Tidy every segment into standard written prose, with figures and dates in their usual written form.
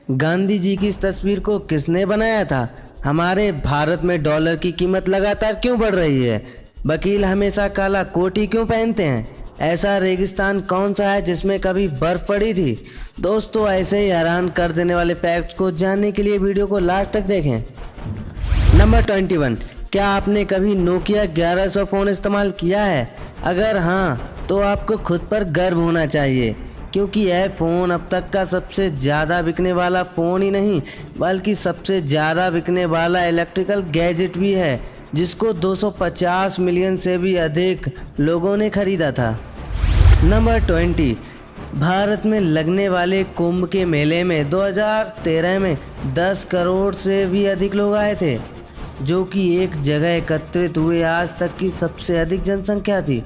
गांधी जी की इस तस्वीर को किसने बनाया था? हमारे भारत में डॉलर की कीमत लगातार क्यों बढ़ रही है? वकील हमेशा काला कोट ही क्यों पहनते हैं? ऐसा रेगिस्तान कौन सा है जिसमें कभी बर्फ पड़ी थी? दोस्तों, ऐसे ही हैरान कर देने वाले फैक्ट्स को जानने के लिए वीडियो को लास्ट तक देखें। नंबर 21, क्या आपने कभी नोकिया 1100 फ़ोन इस्तेमाल किया है? अगर हाँ, तो आपको खुद पर गर्व होना चाहिए, क्योंकि यह फ़ोन अब तक का सबसे ज़्यादा बिकने वाला फ़ोन ही नहीं बल्कि सबसे ज़्यादा बिकने वाला इलेक्ट्रिकल गैजेट भी है, जिसको 250 मिलियन से भी अधिक लोगों ने खरीदा था। नंबर 20, भारत में लगने वाले कुंभ के मेले में 2013 में 10 करोड़ से भी अधिक लोग आए थे, जो कि एक जगह एकत्रित हुए आज तक की सबसे अधिक जनसंख्या थी।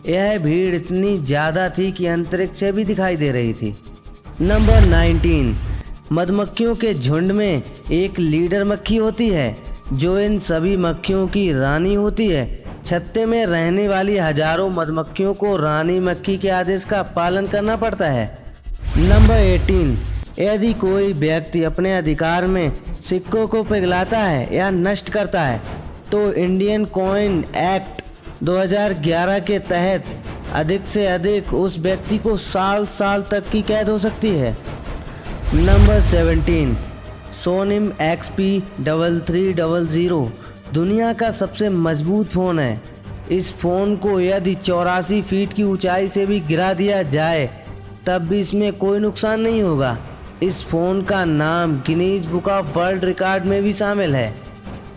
यह भीड़ इतनी ज़्यादा थी कि अंतरिक्ष से भी दिखाई दे रही थी। नंबर 19, मधुमक्खियों के झुंड में एक लीडर मक्खी होती है, जो इन सभी मक्खियों की रानी होती है। छत्ते में रहने वाली हजारों मधुमक्खियों को रानी मक्खी के आदेश का पालन करना पड़ता है। नंबर 18, यदि कोई व्यक्ति अपने अधिकार में सिक्कों को पिघलाता है या नष्ट करता है, तो इंडियन कॉइन एक्ट 2011 के तहत अधिक से अधिक उस व्यक्ति को साल तक की कैद हो सकती है। नंबर 17, सोनिम XP3300 दुनिया का सबसे मजबूत फ़ोन है। इस फ़ोन को यदि 84 फीट की ऊंचाई से भी गिरा दिया जाए तब भी इसमें कोई नुकसान नहीं होगा। इस फ़ोन का नाम Guinness book of world record में भी शामिल है।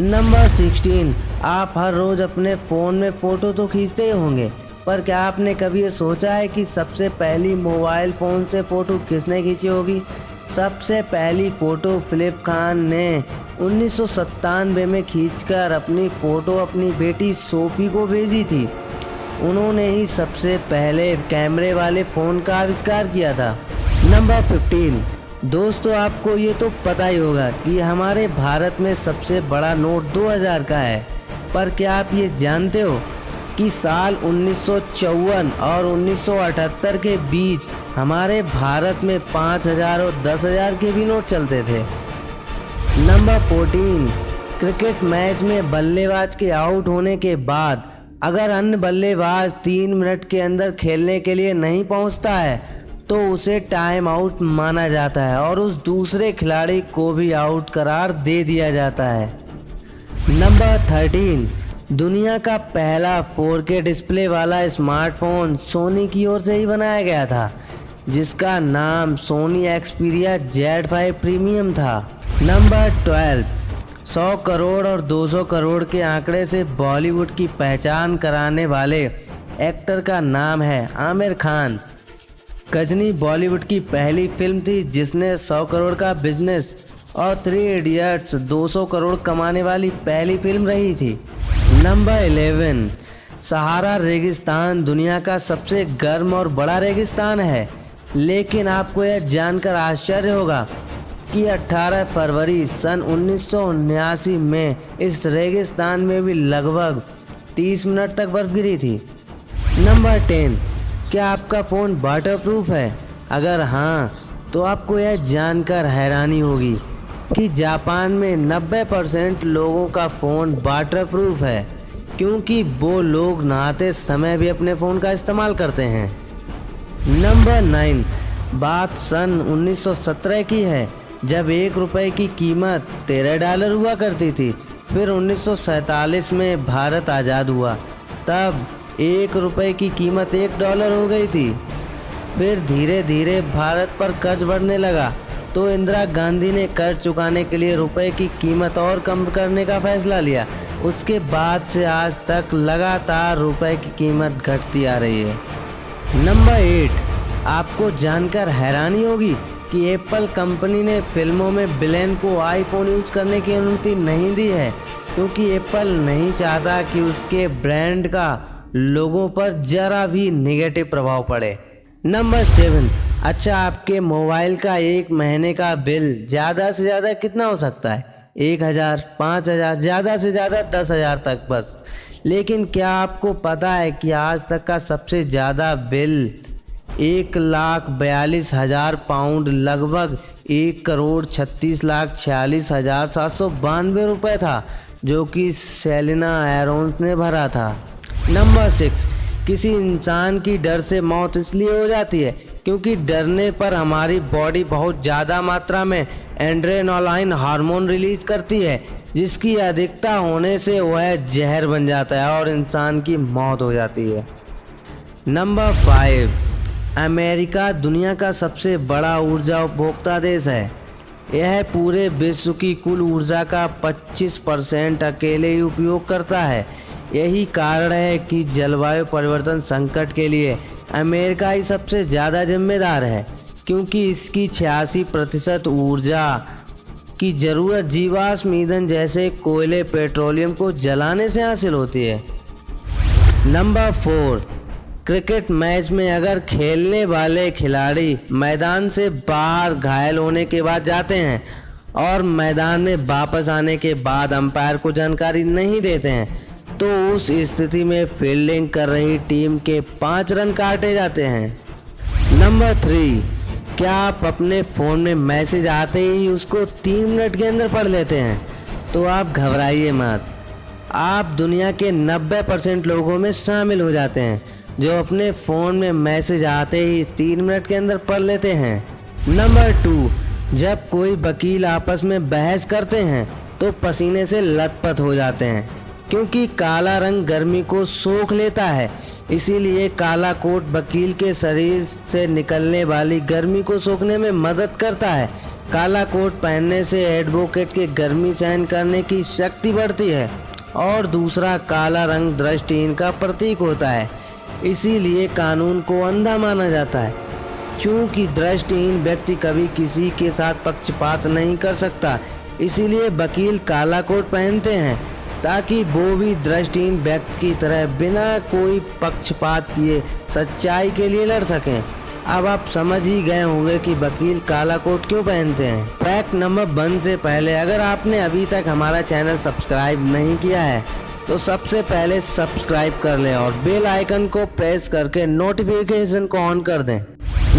नंबर 16, आप हर रोज़ अपने फ़ोन में फ़ोटो तो खींचते ही होंगे, पर क्या आपने कभी ये सोचा है कि सबसे पहली मोबाइल फ़ोन से फ़ोटो किसने खींची होगी? सबसे पहली फ़ोटो फिलिप खान ने 1997 में खींचकर अपनी फ़ोटो अपनी बेटी सोफ़ी को भेजी थी। उन्होंने ही सबसे पहले कैमरे वाले फ़ोन का आविष्कार किया था। नंबर 15, दोस्तों, आपको ये तो पता ही होगा कि हमारे भारत में सबसे बड़ा नोट 2000 का है, पर क्या आप ये जानते हो कि साल 1954 और 1978 के बीच हमारे भारत में 5000 और 10,000 के भी नोट चलते थे। नंबर 14, क्रिकेट मैच में बल्लेबाज के आउट होने के बाद अगर अन्य बल्लेबाज 3 मिनट के अंदर खेलने के लिए नहीं पहुंचता है तो उसे टाइम आउट माना जाता है और उस दूसरे खिलाड़ी को भी आउट करार दे दिया जाता है। नंबर 13, दुनिया का पहला 4K डिस्प्ले वाला स्मार्टफोन सोनी की ओर से ही बनाया गया था, जिसका नाम सोनी एक्सपीरिया Z5 प्रीमियम था। नंबर 12, 100 करोड़ और 200 करोड़ के आंकड़े से बॉलीवुड की पहचान कराने वाले एक्टर का नाम है आमिर खान। गजनी बॉलीवुड की पहली फिल्म थी जिसने 100 करोड़ का बिजनेस और 3 इडियट्स 200 करोड़ कमाने वाली पहली फिल्म रही थी। नंबर 11, सहारा रेगिस्तान दुनिया का सबसे गर्म और बड़ा रेगिस्तान है, लेकिन आपको यह जानकर आश्चर्य होगा कि 18 फरवरी सन 1979 में इस रेगिस्तान में भी लगभग 30 मिनट तक बर्फ गिरी थी। नंबर 10, क्या आपका फ़ोन वाटरप्रूफ है? अगर हाँ, तो आपको यह जानकर हैरानी होगी कि जापान में 90% लोगों का फ़ोन वाटरप्रूफ है, क्योंकि वो लोग नहाते समय भी अपने फ़ोन का इस्तेमाल करते हैं। नंबर 9, बात सन 1917 की है, जब 1 रुपये की कीमत $13 हुआ करती थी। फिर 1947 में भारत आज़ाद हुआ, तब 1 रुपये की कीमत $1 हो गई थी। फिर धीरे धीरे भारत पर कर्ज बढ़ने लगा, तो इंदिरा गांधी ने कर्ज चुकाने के लिए रुपए की कीमत और कम करने का फैसला लिया। उसके बाद से आज तक लगातार रुपए की कीमत घटती आ रही है। नंबर 8, आपको जानकर हैरानी होगी कि एप्पल कंपनी ने फिल्मों में विलेन को आईफोन यूज़ करने की अनुमति नहीं दी है, क्योंकि एप्पल नहीं चाहता कि उसके ब्रांड का लोगों पर जरा भी नेगेटिव प्रभाव पड़े। नंबर 7, अच्छा, आपके मोबाइल का 1 महीने का बिल ज़्यादा से ज़्यादा कितना हो सकता है? 1000, 5000, ज़्यादा से ज़्यादा 10,000 तक बस। लेकिन क्या आपको पता है कि आज तक का सबसे ज़्यादा बिल 1,42,000 पाउंड लगभग 1,36,46,792 रुपये था, जो कि सेलिना एरोन्स ने भरा था। नंबर 6, किसी इंसान की डर से मौत इसलिए हो जाती है क्योंकि डरने पर हमारी बॉडी बहुत ज़्यादा मात्रा में एड्रेनालाइन हार्मोन रिलीज करती है, जिसकी अधिकता होने से वह जहर बन जाता है और इंसान की मौत हो जाती है। नंबर 5, अमेरिका दुनिया का सबसे बड़ा ऊर्जा उपभोक्ता देश है। यह पूरे विश्व की कुल ऊर्जा का 25% अकेले ही उपयोग करता है। यही कारण है कि जलवायु परिवर्तन संकट के लिए अमेरिका ही सबसे ज़्यादा जिम्मेदार है, क्योंकि इसकी 86% ऊर्जा की ज़रूरत जीवाश्म ईंधन जैसे कोयले, पेट्रोलियम को जलाने से हासिल होती है। नंबर 4, क्रिकेट मैच में अगर खेलने वाले खिलाड़ी मैदान से बाहर घायल होने के बाद जाते हैं और मैदान में वापस आने के बाद अंपायर को जानकारी नहीं देते हैं, तो उस स्थिति में फील्डिंग कर रही टीम के 5 रन काटे जाते हैं। नंबर 3, क्या आप अपने फ़ोन में मैसेज आते ही उसको 3 मिनट के अंदर पढ़ लेते हैं? तो आप घबराइए मत, आप दुनिया के 90% लोगों में शामिल हो जाते हैं जो अपने फ़ोन में मैसेज आते ही 3 मिनट के अंदर पढ़ लेते हैं। नंबर 2, जब कोई वकील आपस में बहस करते हैं तो पसीने से लथपथ हो जाते हैं, क्योंकि काला रंग गर्मी को सोख लेता है। इसीलिए काला कोट वकील के शरीर से निकलने वाली गर्मी को सोखने में मदद करता है। काला कोट पहनने से एडवोकेट के गर्मी सहन करने की शक्ति बढ़ती है। और दूसरा, काला रंग दृष्टिहीन का प्रतीक होता है, इसीलिए कानून को अंधा माना जाता है। चूँकि दृष्टिहीन व्यक्ति कभी किसी के साथ पक्षपात नहीं कर सकता, इसीलिए वकील काला कोट पहनते हैं ताकि वो भी दृष्टिहीन व्यक्ति की तरह बिना कोई पक्षपात किए सच्चाई के लिए लड़ सकें। अब आप समझ ही गए होंगे कि वकील काला कोट क्यों पहनते हैं। फैक्ट नंबर 1 से पहले, अगर आपने अभी तक हमारा चैनल सब्सक्राइब नहीं किया है तो सबसे पहले सब्सक्राइब कर लें और बेल आइकन को प्रेस करके नोटिफिकेशन को ऑन कर दें।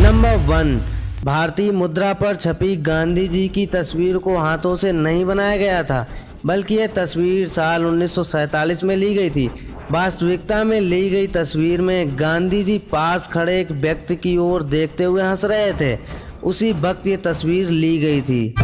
नंबर 1, भारतीय मुद्रा पर छपी गांधी जी की तस्वीर को हाथों से नहीं बनाया गया था, बल्कि यह तस्वीर साल 1947 में ली गई थी। वास्तविकता में ली गई तस्वीर में गांधी जी पास खड़े एक व्यक्ति की ओर देखते हुए हंस रहे थे। उसी वक्त ये तस्वीर ली गई थी।